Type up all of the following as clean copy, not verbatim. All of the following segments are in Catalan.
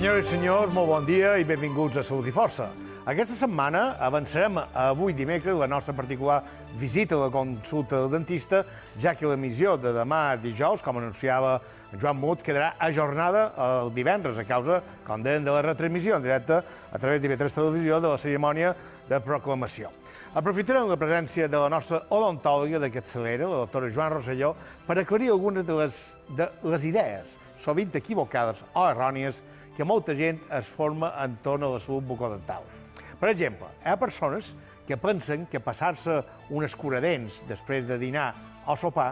Senyores i senyors, molt bon dia i benvinguts a Salut i Força. Aquesta setmana avançarem avui dimecres la nostra particular visita a la consulta del dentista, ja que l'emissió de demà dijous, com anunciava Joan Mut, quedarà ajornada el divendres a causa, com deien, de la retransmissió en directe a través d'IV3 Televisió de la cerimònia de proclamació. Aprofitarem la presència de la nostra odontòloga de capçalera, la doctora Joan Rosselló, per aclarir algunes de les idees, sovint equivocades o errònies, que molta gent es forma entorn a la salut bucodental. Per exemple, hi ha persones que pensen que passar-se un escuradents després de dinar o sopar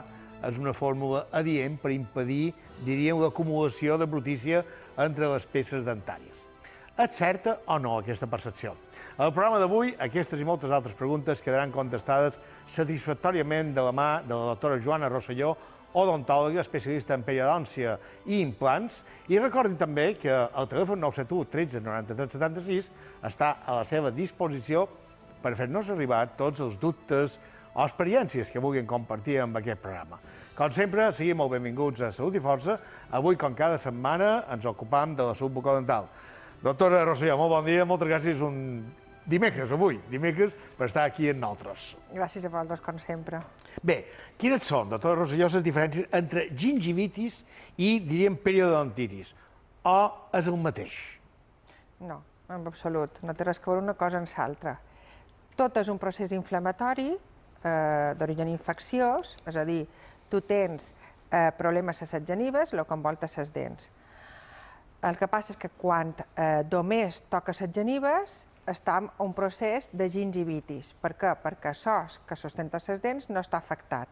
és una fórmula adient per impedir, diríem, l'acumulació de brutícia entre les peces dentàries. És certa o no aquesta percepció? Al programa d'avui, aquestes i moltes altres preguntes quedaran contestades satisfactòriament de la mà de la doctora Joana Rosselló, odontòloga, especialista en periodòncia i implants. I recordin també que el telèfon 971 13 93 76 està a la seva disposició per fer-nos arribar tots els dubtes o experiències que vulguin compartir amb aquest programa. Com sempre, siguin molt benvinguts a Salut i Força. Avui, com cada setmana, ens ocupam de la salut bucodental. Doctora Rosselló, molt bon dia, moltes gràcies dimecres, per estar aquí amb nosaltres. Gràcies a vosaltres, com sempre. Bé, quines són, doctora Rosselló, les diferències entre gingivitis i, diríem, periodontitis? O és el mateix? No, en absolut. No té res a veure una cosa amb l'altra. Tot és un procés inflamatori d'origen infecciós, és a dir, tu tens problemes a les genives, el que envolta les dents. El que passa és que quan només toca les genives, està en un procés de gingivitis. Per què? Perquè l'os que sustenta les dents no està afectat.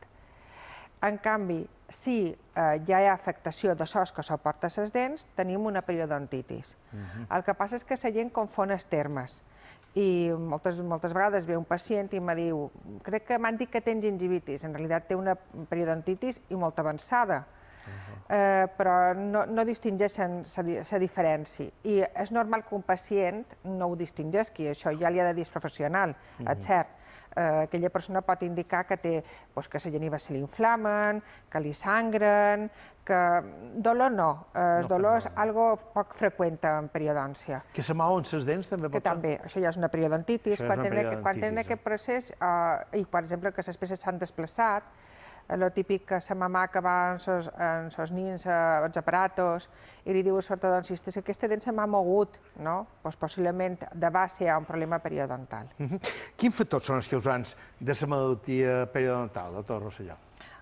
En canvi, si ja hi ha afectació de l'os que suporta les dents, tenim una periodontitis. El que passa és que la gent confon els termes. I moltes vegades ve un pacient i em diu crec que m'han dit que tens gingivitis. En realitat té una periodontitis i molt avançada. Però no distingeixen la diferència. I és normal que un pacient no ho distingeixi, això ja li ha de dir el professional, és cert. Aquella persona pot indicar que té que les genives se li inflamen, que li sangren, que dolor no. El dolor és algo poc freqüent en periodòncia. Que se mouen les dents també pot ser? Que també, això ja és una periodontitis. Quan tenen aquest procés, i per exemple que les peces s'han desplaçat, el típic que la mamà que va amb els nins als aparatos i li diu al ortodoncista que aquesta dent se m'ha mogut, no? Doncs possiblement de base hi ha un problema periodontal. Quins factors són els causants de la malaltia periodontal, doctor Rosselló?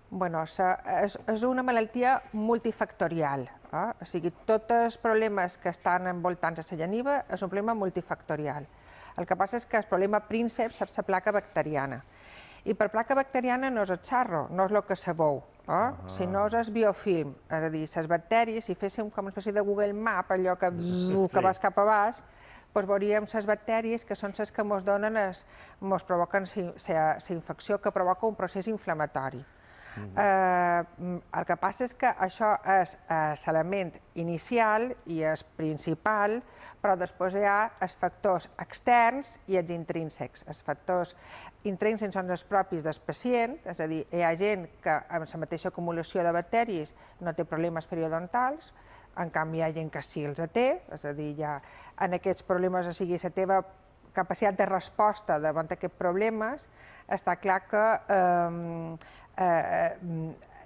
Bueno, és una malaltia multifactorial. O sigui, tots els problemes que estan envoltant la geniva és un problema multifactorial. El que passa és que el problema prínceps és la placa bacteriana. I per placa bacteriana no és el xarro, no és el que sabeu, sinó és el biofilm. És a dir, les bacteris, si féssim com una espècie de Google Map, allò que vas cap a baix, doncs veuríem les bacteris que són les que ens provoquen la infecció, que provoca un procés inflamatori. El que passa és que això és l'element inicial i és principal, però després hi ha els factors externs i els intrínsecs. Els factors intrínsecs són els propis del pacient, és a dir, hi ha gent que amb la mateixa acumulació de bacteris no té problemes periodontals, en canvi hi ha gent que sí els té, és a dir, en aquests problemes, o sigui, la teva capacitat de resposta davant d'aquests problemes, està clar que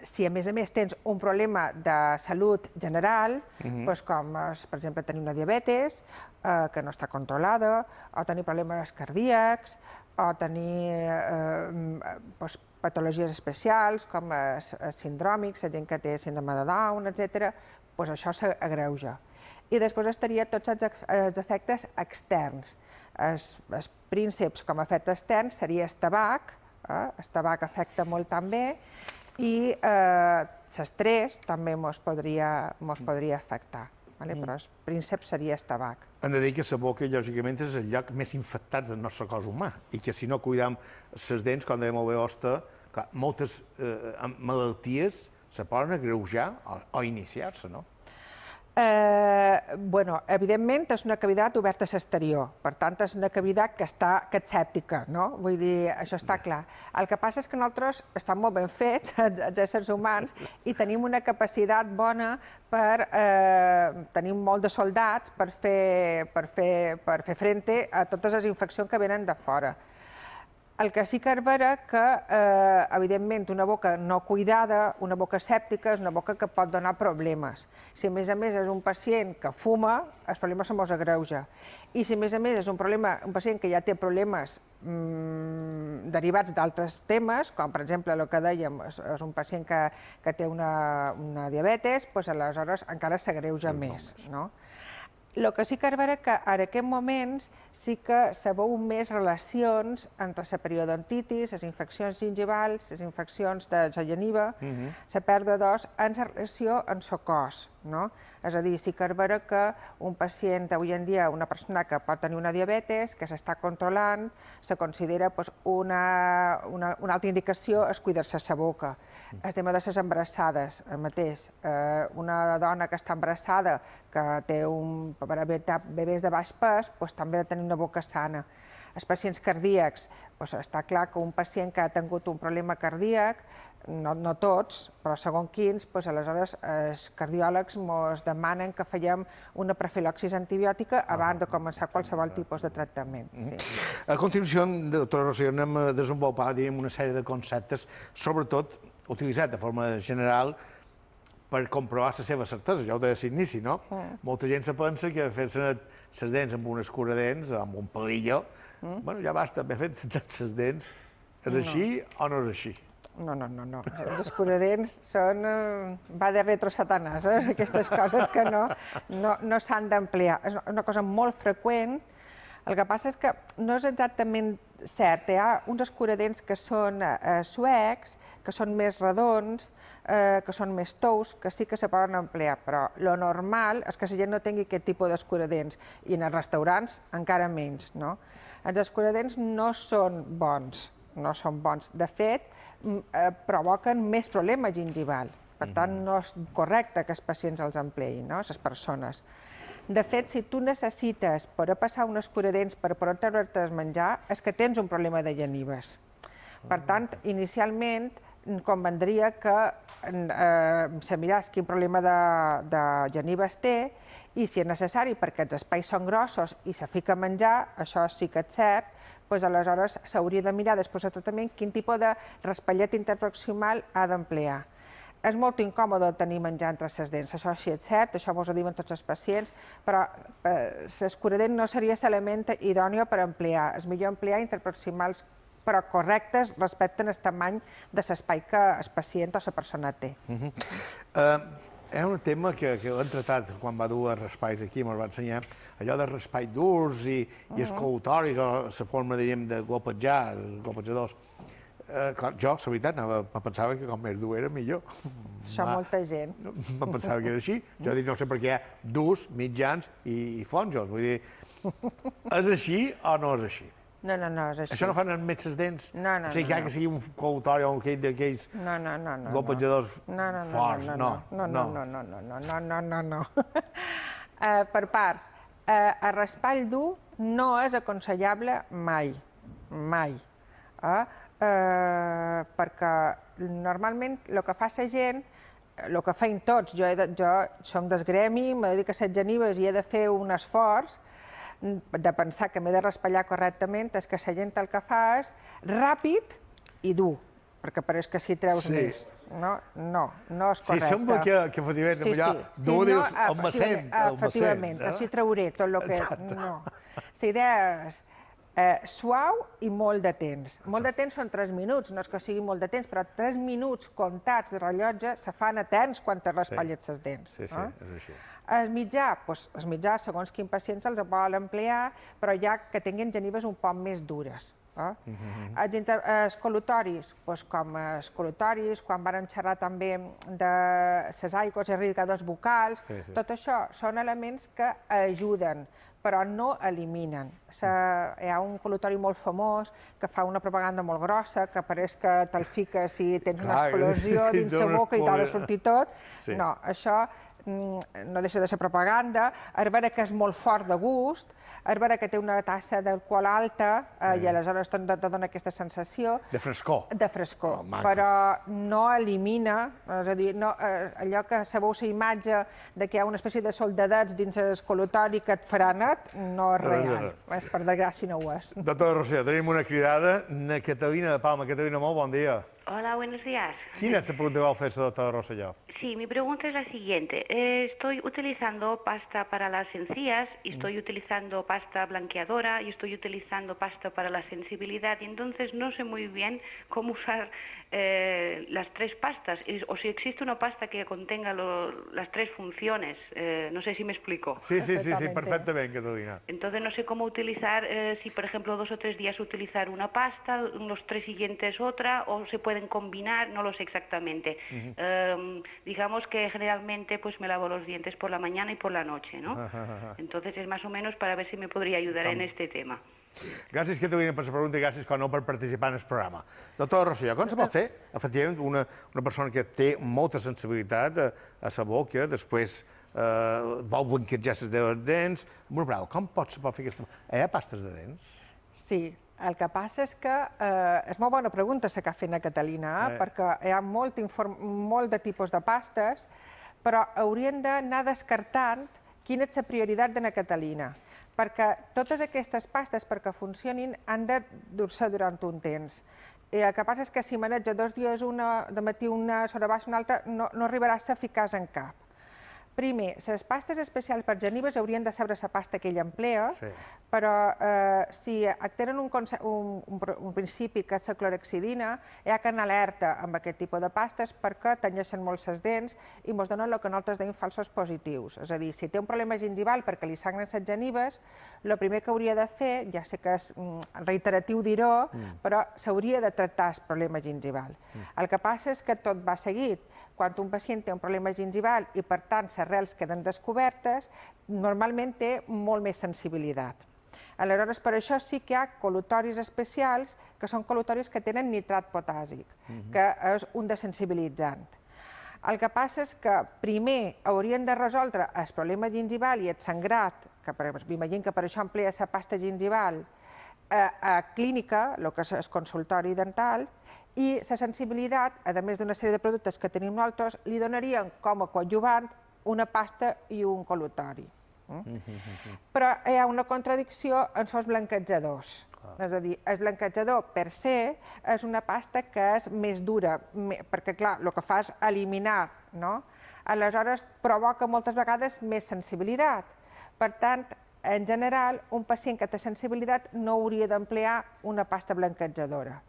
si a més tens un problema de salut general, com per exemple tenir una diabetes que no està controlada, o tenir problemes cardíacs, o tenir patologies especials com els sindròmics, la gent que té síndrome de Down, etc., doncs això s'agreuja. I després estaria tots els efectes externs. Els prínceps com a efecte extern seria el tabac, el tabac afecta molt també, i l'estrès també ens podria afectar, però el príncep seria el tabac. Hem de dir que la boca, lògicament, és el lloc més infectat del nostre cos humà i que si no cuidem les dents, com deia molt bé Hoste, moltes malalties se poden agreujar o iniciar-se, no? Bueno, evidentment és una cavitat oberta a l'exterior, per tant és una cavitat que és sèptica, no? Vull dir, això està clar. El que passa és que nosaltres estem molt ben fets, els éssers humans, i tenim una capacitat bona tenim molt de soldats per fer frente a totes les infeccions que venen de fora. El que sí que és vera que, evidentment, una boca no cuidada, una boca sèptica, és una boca que pot donar problemes. Si a més és un pacient que fuma, el problema se mos agreuja. I si a més és un pacient que ja té problemes derivats d'altres temes, com per exemple el que dèiem, és un pacient que té una diabetes, doncs aleshores encara s'agreuja més. El que sí que és vera que en aquests moments sí que se veuen més relacions entre la periodontitis, les infeccions gingivals, les infeccions de la geniva, la pèrdua d'os, en relació amb el cos. És a dir, sí que és vera que un pacient avui en dia, una persona que pot tenir una diabetes, que s'està controlant, se considera una altra indicació és cuidar-se la boca. El tema de les embarassades, el mateix. Una dona que està embarassada, que té bebès de baix pes, també ha de tenir una boca sana. Els pacients cardíacs, està clar que un pacient que ha tingut un problema cardíac, no tots, però segons quins, aleshores els cardiòlegs ens demanen que fèiem una profilaxis antibiòtica abans de començar qualsevol tipus de tractament. A continuació, doctora Rocío, anem a desenvolupar una sèrie de conceptes, sobretot utilitzats de forma general per comprovar la seva certesa. Ja ho deia a l'inici, no? Molta gent se pensa que fer-se les dents amb una escuradents, amb un palillo, ja basta, haver fet les dents. És així o no és així? No. Els escuradents són... va de retro satanàs, aquestes coses que no s'han d'emplear. És una cosa molt freqüent. El que passa és que no és exactament cert. Hi ha uns escuradents que són suecs, que són més redons, que són més tous, que sí que se poden emplear, però el normal és que la gent no tingui aquest tipus d'escuradents, i en els restaurants encara menys. Els escuradents no són bons, De fet, provoquen més problema gingival. Per tant, no és correcte que els pacients els empleïn, les persones. De fet, si tu necessites poder passar un escuradents per poder treure'ls menjar, és que tens un problema de genives. Per tant, inicialment, convendria que se miràs quin problema de genives té, i si és necessari perquè els espais són grossos i se fica a menjar, això sí que és cert, doncs aleshores s'hauria de mirar després de tractament quin tipus de raspallet interproximal ha d'emplear. És molt incòmode tenir menjar entre les dents, això sí és cert, això ens ho diuen tots els pacients, però l'escuradent no seria l'element idònic per emplear. És millor emplear interproximals però correctes respecte al tamany de l'espai que el pacient o la persona té. És un tema que l'hem tratat quan va dur a raspalls aquí, ens va ensenyar allò de raspalls durs i escolutoris, o la forma, diríem, de glopetjar, els glopetjadors. Jo, la veritat, pensava que com més dur era millor. Això molta gent. Em pensava que era així. Jo dic, no sé per què hi ha durs, mitjans i flonjos. Vull dir, és així o no és així? No, és així. Això no fan amb més les dents? No. O sigui, que sigui un col·lutori o d'aquells glopetjadors forts? No. Per parts, el raspall dur no és aconsellable mai. Perquè normalment el que fa la gent, el que feim tots, jo som del gremi, m'he dedicat a les genives i he de fer un esforç de pensar que m'he de raspallar correctament, és que la gent el que fa és ràpid i dur, perquè pareix que si treus més. No és correcte. Si sembla que efectivament allò dur dius el macent. Efectivament, així trauré tot el que... No. La idea és suau i molt de temps. Molt de temps són 3 minuts, no és que sigui molt de temps, però 3 minuts comptats de rellotge se fan eterns quan te raspalles les dents. Sí, és així. El mitjà, segons quin pacient se'ls vol emplear, però ja que tinguin genives un poc més dures. Els col·lutoris, com els col·lutoris, quan vam xerrar també de les aigües irrigadors bucals, tot això són elements que ajuden, però no eliminen. Hi ha un col·lutori molt famós que fa una propaganda molt grossa, que pareix que te'l fiques i tens una explosió dins la boca i t'ha de sortir tot. No, això no deixa de ser propaganda, és vera que és molt fort de gust, és vera que té una tassa d'alcohol alta i aleshores te dona aquesta sensació De frescor. de frescor, però no elimina, és a dir, allò que sabeu la imatge de que hi ha una espècie de soldadets dins el col·lutori que et farà net, no és real. Per desgràcia no ho és. Doctora Rosselló, tenim una cridada. Catalina de Palma. Catalina, molt bon dia. Hola, buenos días. Quina és la pregunta que vol fer la doctora Rosselló? Sí, mi pregunta es la siguiente. Estoy utilizando pasta para las encías, y estoy utilizando pasta blanqueadora, y estoy utilizando pasta para la sensibilidad, y entonces no sé muy bien cómo usar las tres pastas, o si existe una pasta que contenga las tres funciones. No sé si me explico. Sí, perfectamente, Catalina. Entonces no sé cómo utilizar, si por ejemplo 2 o 3 días utilizar una pasta, los 3 siguientes otra, o se pueden combinar, no lo sé exactamente. Digamos que generalmente pues me lavo los dientes por la mañana y por la noche, ¿no? Entonces es más o menos para ver si me podría ayudar en este tema. Gràcies, Catalina, per la pregunta i gràcies, com no, per participar en el programa. Doctora Rosselló, com se pot fer, efectivament, una persona que té molta sensibilitat a la boca, després vol blanquejar les dents, amb una paraula, com se pot fer aquesta... Hi ha pastes de dents? Sí, el que passa és que és molt bona pregunta la que ha fet la Catalina, perquè hi ha molt de tipus de pastes, però haurien d'anar descartant quina és la prioritat de la Catalina, perquè totes aquestes pastes, perquè funcionin, han de dur-se durant un temps. El que passa és que si maneja 2 dies una, de matí una, sobre baix una altra, no arribarà a ser eficaç en cap. Primer, les pastes especials per genives haurien de saber la pasta que ell emplea, però si tenen un principi que és la clorhexidina, hi ha que anar alerta amb aquest tipus de pastes perquè tenyeixen molt les dents i ens donen el que nosaltres deim falsos positius. És a dir, si té un problema gingival perquè li sangren les genives, el primer que hauria de fer, ja sé que és reiteratiu dir-ho, però s'hauria de tractar el problema gingival. El que passa és que tot va seguit. Quan un pacient té un problema gingival i, per tant, les arrels queden descobertes, normalment té molt més sensibilitat. Aleshores, per això sí que hi ha col·lutoris especials, que són col·lutoris que tenen nitrat potàssic, que és un desensibilitzant. El que passa és que primer haurien de resoldre el problema gingival i el sangrat, que m'imagino que per això emplea la pasta gingival, a clínica, el que és el consultori dental, i la sensibilitat, a més d'una sèrie de productes que tenim nosaltres, li donarien com a coadjuvant una pasta i un col·lutori. Però hi ha una contradicció en els blanquejadors. És a dir, el blanquejador per se és una pasta que és més dura, perquè clar, el que fa és eliminar, no? Aleshores provoca moltes vegades més sensibilitat. Per tant, en general, un pacient que té sensibilitat no hauria d'emplear una pasta blanquejadora.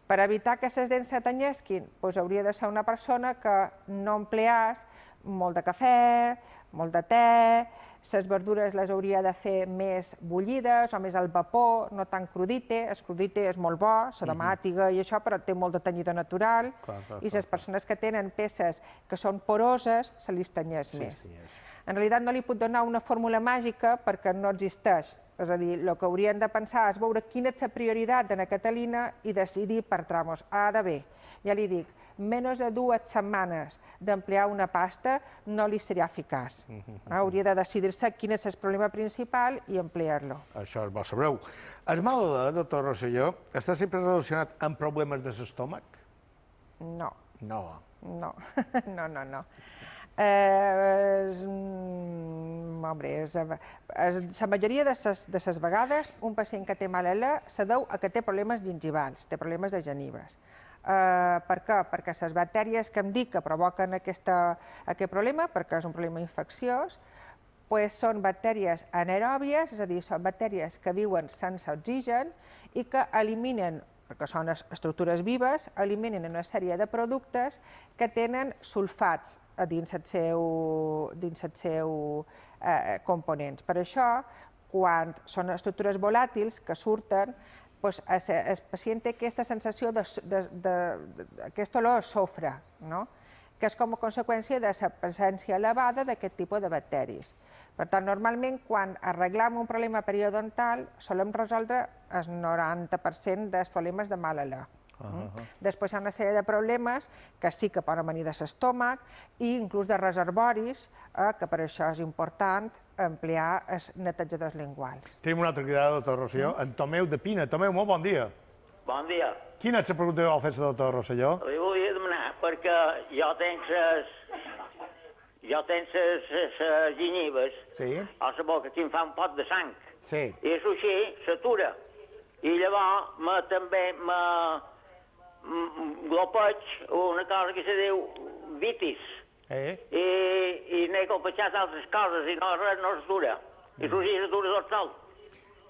Per evitar que les dents se tenyesquin, hauria de ser una persona que no empleàs molt de cafè, molt de te, les verdures les hauria de fer més bullides o més al vapor, no tan crudite. El crudite és molt bo, la tomàtiga i això, però té molt de tenyidor natural, i les persones que tenen peces que són poroses se li tenyeix més. En realitat no li puc donar una fórmula màgica perquè no existeix. És a dir, el que haurien de pensar és veure quina és la prioritat de la Catalina i decidir per tramos. Ara bé, ja li dic, menys de 2 setmanes d'emplear una pasta no li seria eficaç. Hauria de decidir-se quin és el problema principal i emplear-lo. Això és bo saber-ho. El mal de doctor Rosselló està sempre relacionat amb problemes de l'estómac? No. No. No, no, no, no. La majoria de les vegades un pacient que té mal alè se deu a que té problemes gingivals, té problemes de genives. Per què? Perquè les bactèries que em dic que provoquen aquest problema, perquè és un problema infecciós, són bactèries anaeròbies, és a dir, són bactèries que viuen sense oxigen i que eliminen, perquè són estructures vives, eliminen una sèrie de productes que tenen sulfats dins els seus components. Per això, quan són estructures volàtils que surten, el pacient té aquesta sensació d'aquesta olor a sofre, que és com a conseqüència de la presència elevada d'aquest tipus de bacteris. Per tant, normalment, quan arreglem un problema periodontal, solem resoldre el 90% dels problemes de mal alè. Després hi ha una sèrie de problemes que sí que poden venir de l'estómac i inclús de reservoris, que per això és important emplear els netejadors linguals. Tenim un altre cridat, doctor Rosselló, en Tomeu de Pina. Tomeu, molt bon dia. Bon dia. Quina és la pregunta que vol fer el doctor Rosselló? Li volia demanar, perquè jo tenc les gingives a la boca que em fa un pot de sang. Sí. I això així s'atura. I llavors també glopeig una cosa que se diu vitis. I n'he colpejat altres coses i no s'atura. I això així s'atura tot sol.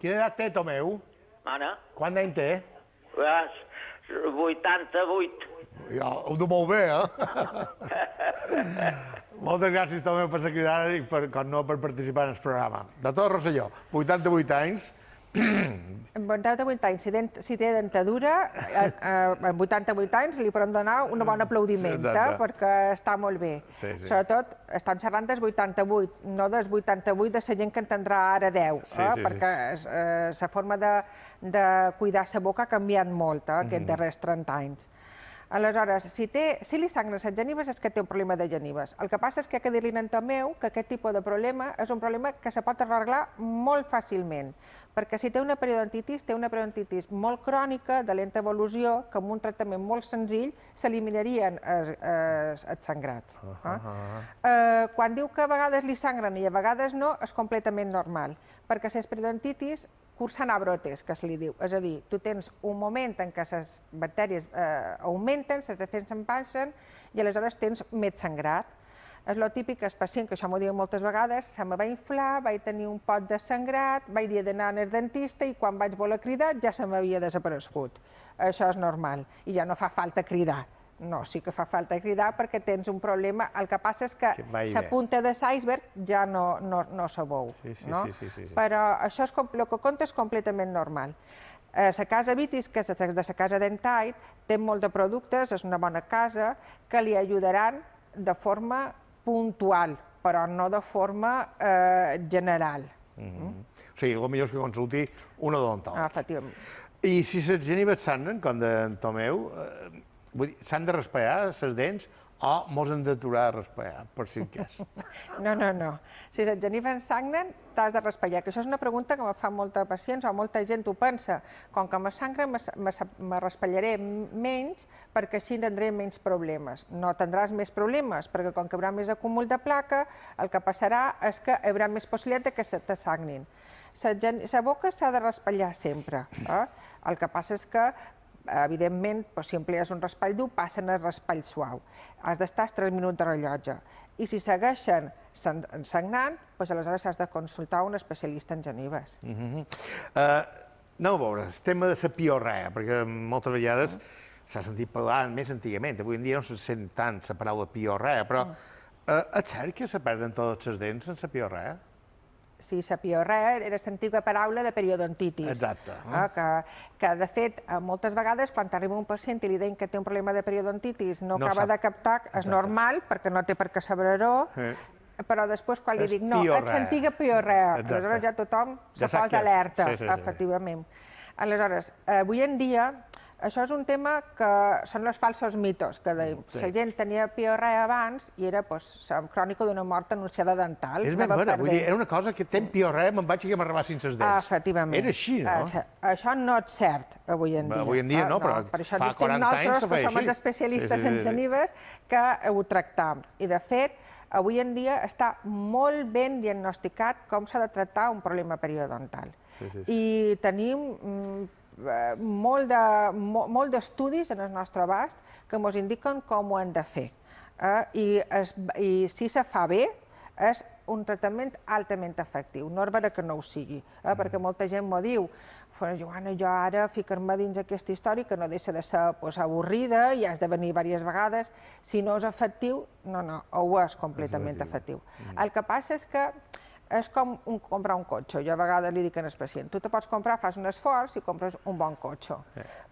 Quina edat té, Tomeu? Ara? Quant d'any té? 88. Ja, ho du molt bé, Moltes gràcies, Tomeu, per ser cridat i, com no, per participar en el programa. Doctor Rosselló, 88 anys. Amb 88 anys, si té dentadura, amb 88 anys li podem donar un bon aplaudiment, perquè està molt bé. Sobretot, estem xerrant dels 88, no dels 88 de la gent que en tindrà ara 10, perquè la forma de cuidar la boca ha canviat molt aquests darrers 30 anys. Aleshores, si li sangren les genives és que té un problema de genives. El que passa és que he de dir-li en Tomeu que aquest tipus de problema és un problema que se pot arreglar molt fàcilment, perquè si té una periodontitis, té una periodontitis molt crònica, de lenta evolució, que amb un tractament molt senzill s'eliminarien els sangrats. Quan diu que a vegades li sangren i a vegades no, és completament normal, perquè les periodontitis cursen a brotes, que se li diu. És a dir, tu tens un moment en què les bactèries augmenten, les defenses baixen i aleshores tens més sangrat. És el típic que el pacient, que això m'ho diuen moltes vegades, se me va inflar, vaig tenir un pot de sangrat, vaig dir d'anar al dentista i quan vaig voler cridar ja se m'havia desaparegut. Això és normal i ja no fa falta cridar. No, sí que fa falta cridar perquè tens un problema. El que passa és que la punta de l'iceberg ja no se veu. Però això el que compta és completament normal. La casa Vitis, que és de la casa Dentite, té molt de productes, és una bona casa, que li ajudaran de forma puntual, però no de forma general. O sigui, el millor és que consulti un odontòleg. Efectivament. I si les genives sangren, com d'en Tomeu, s'han de raspallar les dents o mos hem d'aturar a raspallar, per si en cas? No. Si les genives sangren, t'has de raspallar, que això és una pregunta que me fan molts pacients o molta gent ho pensa. Com que me sangren, me raspallaré menys perquè així tindré menys problemes. No tindràs més problemes, perquè com que hi haurà més acúmul de placa, el que passarà és que hi haurà més possibilitat que se te sangrin. La boca s'ha de raspallar sempre. El que passa és que evidentment, si emplees un raspall dur, passen al raspall suau. Has d'estar 3 minuts de rellotge. I si segueixen sangrant, aleshores has de consultar un especialista en genives. Anem a veure, el tema de la piorrea, perquè moltes vegades s'ha sentit parlar més antigament. Avui en dia no se sent tant la paraula piorrea, però és cert que se perden totes les dents en la piorrea? Sí, la piorrea era l'antiga paraula de periodontitis. Exacte. Que, de fet, moltes vegades, quan t'arriba un pacient i li deien que té un problema de periodontitis, no acaba de captar, és normal, perquè no té per què saber-ho, però després, quan li dic, no, és l'antiga piorrea, aleshores ja tothom se posa alerta, efectivament. Aleshores, avui en dia, això és un tema que són els falsos mitos, que la gent tenia piorrea abans i era la crònica d'una mort anunciada dental. És ben vera, vull dir, era una cosa que tenc piorrea, me'n vaig i que m'arribassin les dents. Efectivament. Era així, no? Això no és cert, avui en dia. Avui en dia no, però fa 40 anys se feia així. Per això distinc nosaltres, que som els especialistes en genives, que ho tractam. I, de fet, avui en dia està molt ben diagnosticat com s'ha de tractar un problema periodontal. I tenim molt d'estudis en el nostre abast que ens indiquen com ho hem de fer. I si se fa bé, és un tractament altament efectiu. No és vera que no ho sigui, perquè molta gent m'ho diu. Joana, jo ara ficar-me dins aquesta història que no deixa de ser avorrida i has de venir diverses vegades. Si no és efectiu, no, ho és completament efectiu. El que passa és que és com comprar un cotxe. Jo a vegades li dic al pacient, tu te pots comprar, fas un esforç i compres un bon cotxe.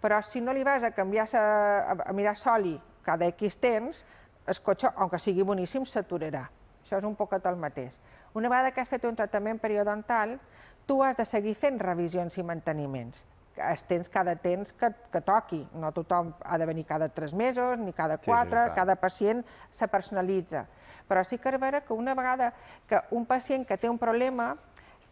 Però si no li vas a canviar, a mirar s'oli cada X temps, el cotxe, aunque sigui boníssim, s'aturarà. Això és un poquet el mateix. Una vegada que has fet un tractament periodontal, tu has de seguir fent revisions i manteniments. el temps cada temps que toqui. No tothom ha de venir cada 3 mesos, ni cada 4, cada pacient se personalitza. Però sí que és vera que una vegada que un pacient que té un problema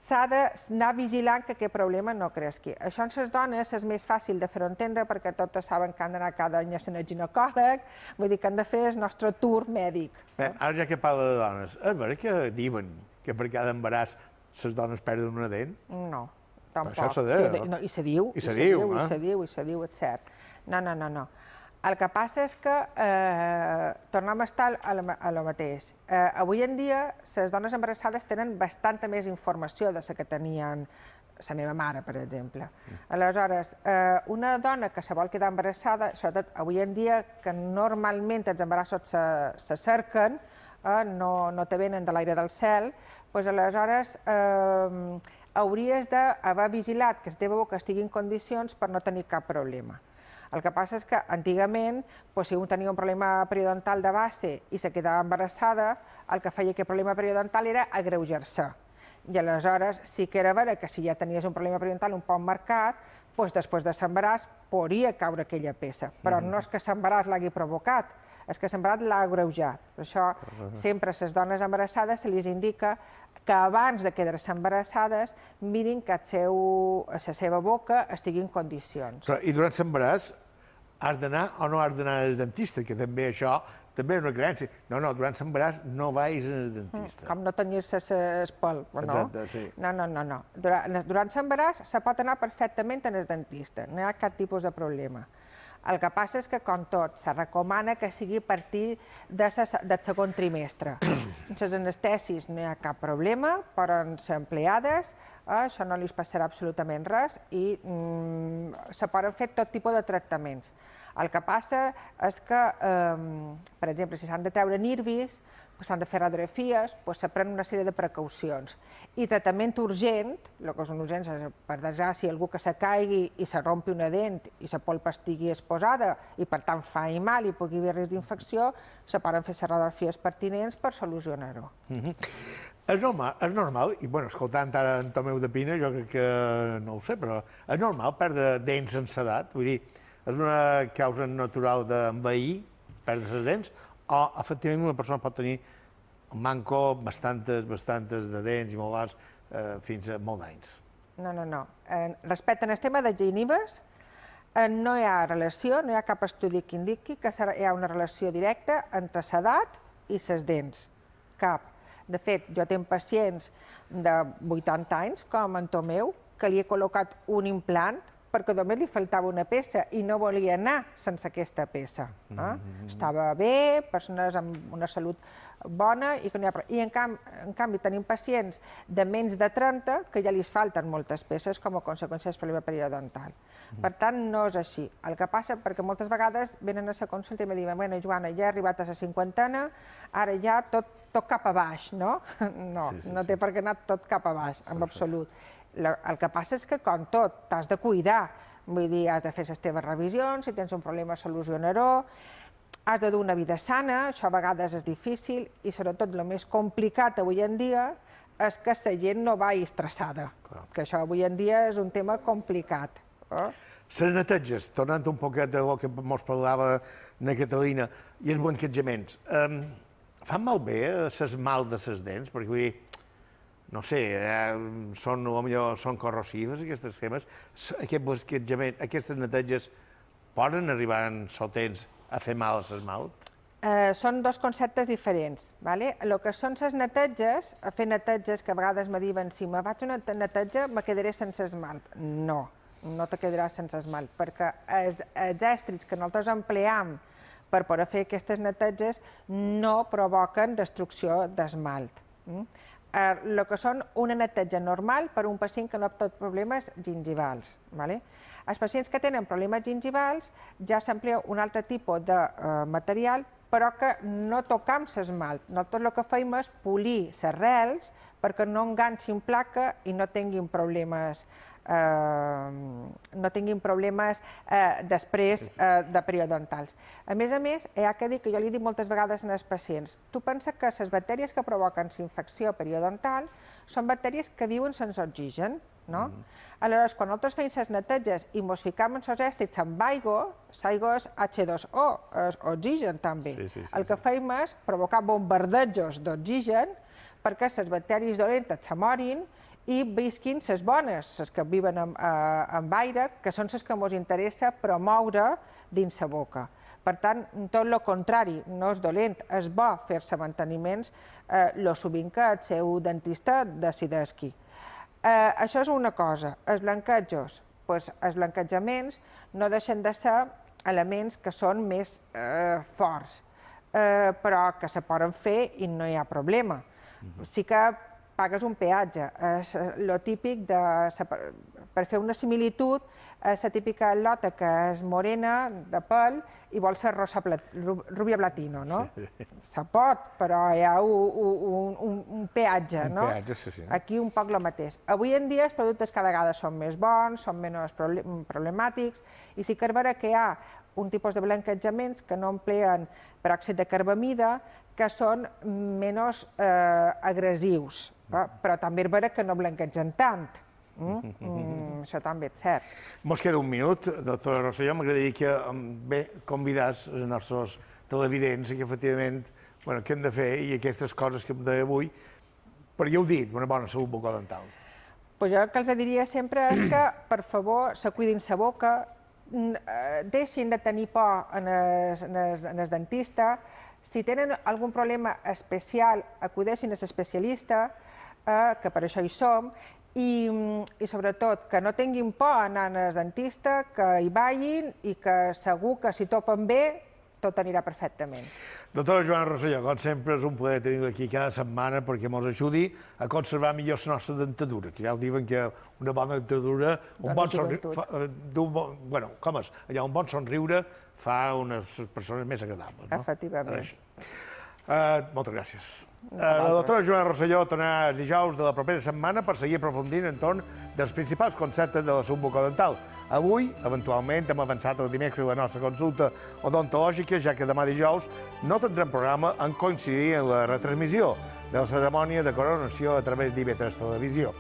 s'ha d'anar vigilant que aquest problema no creixi. Això en les dones és més fàcil de fer-ho entendre perquè totes saben que han d'anar cada any a ser ginecòleg, vull dir que han de fer el nostre tour mèdic. Ara ja que parla de dones, és vera que diuen que per cada embaràs les dones perden una dent? No, tampoc. Això se diu, no? I se diu, és cert. No. El que passa és que tornem a estar a lo mateix. Avui en dia, les dones embarassades tenen bastanta més informació de la que tenien la meva mare, per exemple. Aleshores, una dona que se vol quedar embarassada, sobretot avui en dia, que normalment els embarassos se cerquen, no te venen de l'aire del cel, doncs aleshores hauries d'haver vigilat que la teva boca estigui en condicions per no tenir cap problema. El que passa és que antigament, si un tenia un problema periodontal de base i se quedava embarassada, el que feia aquest problema periodontal era agreujar-se. I aleshores sí que era vera que si ja tenies un problema periodontal un poc marcat, després de l'embaràs podria caure aquella peça. Però no és que l'embaràs l'hagi provocat, és que l'embaràs l'ha agreujat. Per això sempre a les dones embarassades se les indica que abans de quedar-se embarassades mirin que la seva boca estigui en condicions. I durant l'embaràs has d'anar o no has d'anar al dentista, que també això també és una creença. No, durant l'embaràs no vais al dentista. Com no tenir-se l'espol, no? Exacte, sí. No. Durant l'embaràs se pot anar perfectament al dentista, no hi ha cap tipus de problema. El que passa és que, com tot, se recomana que sigui a partir del segon trimestre. En les anestesis no hi ha cap problema, poden ser empleades, això no li passarà absolutament res i se poden fer tot tipus de tractaments. El que passa és que, per exemple, si s'han de treure nervis, s'han de fer radiografies, se prenen una sèrie de precaucions. I tractament urgent, el que són urgents, per desgràcia, algú que se caigui i se rompi una dent i la polpa estigui exposada i per tant fa mal i pugui haver risc d'infecció, se poden fer les radiografies pertinents per solucionar-ho. És normal, i escoltant ara en Tomeu de Pina, jo crec que no ho sé, però és normal perdre dents en l'edat? Vull dir, és una causa natural d'enveir, perdre les dents, o efectivament una persona pot tenir un manco bastantes de dents i molars fins a molts anys? No. Respecte al tema de gingives, no hi ha relació, no hi ha cap estudi que indiqui que hi ha una relació directa entre l'edat i les dents. Cap. De fet, jo tinc pacients de 80 anys, com en Tomeu, que li he col·locat un implant perquè només li faltava una peça i no volia anar sense aquesta peça. Estava bé, persones amb una salut bona i que no hi ha problema. I en canvi tenim pacients de menys de 30 que ja li falten moltes peces com a conseqüència del problema periodontal. Per tant, no és així. El que passa perquè moltes vegades venen a la consulta i em diuen «Bueno, Joana, ja he arribat a la cinquantena, ara ja tot cap a baix», no? No té per què anar tot cap a baix, en absolut. El que passa és que, com tot, t'has de cuidar. Vull dir, has de fer les teves revisions, si tens un problema solucionar-ho, has de dur una vida sana, això a vegades és difícil, i sobretot el més complicat avui en dia és que la gent no vagi estressada, que això avui en dia és un tema complicat. Les neteges, tornant un poquet a el que ens parlava na Catalina, i els blanquejaments, fan malbé l'esmalt de les dents? Perquè vull dir, no sé, són corrosives aquestes cremes, aquest blanquejament, aquestes neteges poden arribar en el temps a fer mal a l'esmalt? Són dos conceptes diferents. El que són les neteges, fer neteges que a vegades me diuen si me faig una neteja me quedaré sense esmalt. No, no te quedaràs sense esmalt, perquè els èstrits que nosaltres empleam per poder fer aquestes neteges no provoquen destrucció d'esmalt. El que són una neteja normal per a un pacient que no ha tot problemes gingivals. Els pacients que tenen problemes gingivals ja s'emplea un altre tipus de material, però que no tocam l'esmalt. Nosaltres el que fem és polir les rels perquè no enganxin placa i no tinguin problemes no tinguin problemes després de periodontals. A més, hi ha que dir que jo li dic moltes vegades als pacients, tu pensa que les bactèries que provoquen la infecció periodontal són bactèries que viuen sense oxigen, no? Aleshores, quan nosaltres fem les neteges i mos ficam en els èstits amb aigua, l'aigua és H2O, és oxigen també. El que fem és provocar bombardejos d'oxigen perquè les bactèries dolentes se morin i visquin les bones, les que viuen amb aire, que són les que ens interessa promoure dins la boca. Per tant, tot el contrari, no és dolent, és bo fer-se manteniments el sovint que el seu dentista decideixi. Això és una cosa. Els blanquejos, els blanquejaments no deixen de ser elements que són més forts, però que se poden fer i no hi ha problema. Sí que pagues un peatge. És el típic per fer una similitud, la típica lota que és morena, de pèl, i vol ser rubia platino, no? Se pot, però hi ha un peatge, no? Aquí un poc el mateix. Avui en dia els productes cada vegada són més bons, són menys problemàtics, i sí que és vera que hi ha un tipus de blanquejaments que no empleen peròxid de carbamida, que són menys agressius, però també és vera que no blanquegen tant. Això també és cert. Mos queda un minut, doctora Rosselló. M'agradaria que convidàs els nostres televidents i que, efectivament, què hem de fer i aquestes coses que hem de fer avui, perquè ja heu dit, una bona salut bucodental. Jo el que els diria sempre és que, per favor, se cuidin la boca, deixin de tenir por en el dentista. Si tenen algun problema especial, acudeixin a l'especialista, que per això hi som, i sobretot que no tinguin por a anar al dentista, que hi vagin i que segur que si topen bé tot anirà perfectament. Doctora Joana Rosselló, com sempre és un plaer tenir-la aquí cada setmana perquè ens ajudi a conservar millor la nostra dentadura, que ja ho diuen que una bona dentadura, un bon somriure fa unes persones més agradables. Efectivament. Moltes gràcies. La doctora Joana Rosselló tornarà dijous de la propera setmana per seguir aprofundint entorn dels principals conceptes de la salut bucodental. Avui, eventualment, hem avançat el dimecres la nostra consulta odontològica, ja que demà dijous no tindrem programa en coincidir en la retransmissió de la cerimònia de coronació a través d'IV3 Televisió.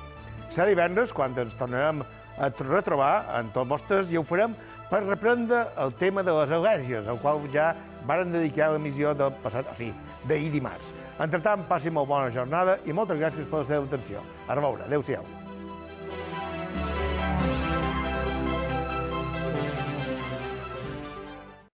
Serà divendres quan ens tornarem a retrobar en tots vostres i ho farem per reprendre el tema de les al·lèrgies, al qual ja varen dedicar l'emissió del passat, o sigui, d'ahir dimarts. Entretant, passi molt bona jornada i moltes gràcies per la seva atenció. A reveure. Adéu-siau.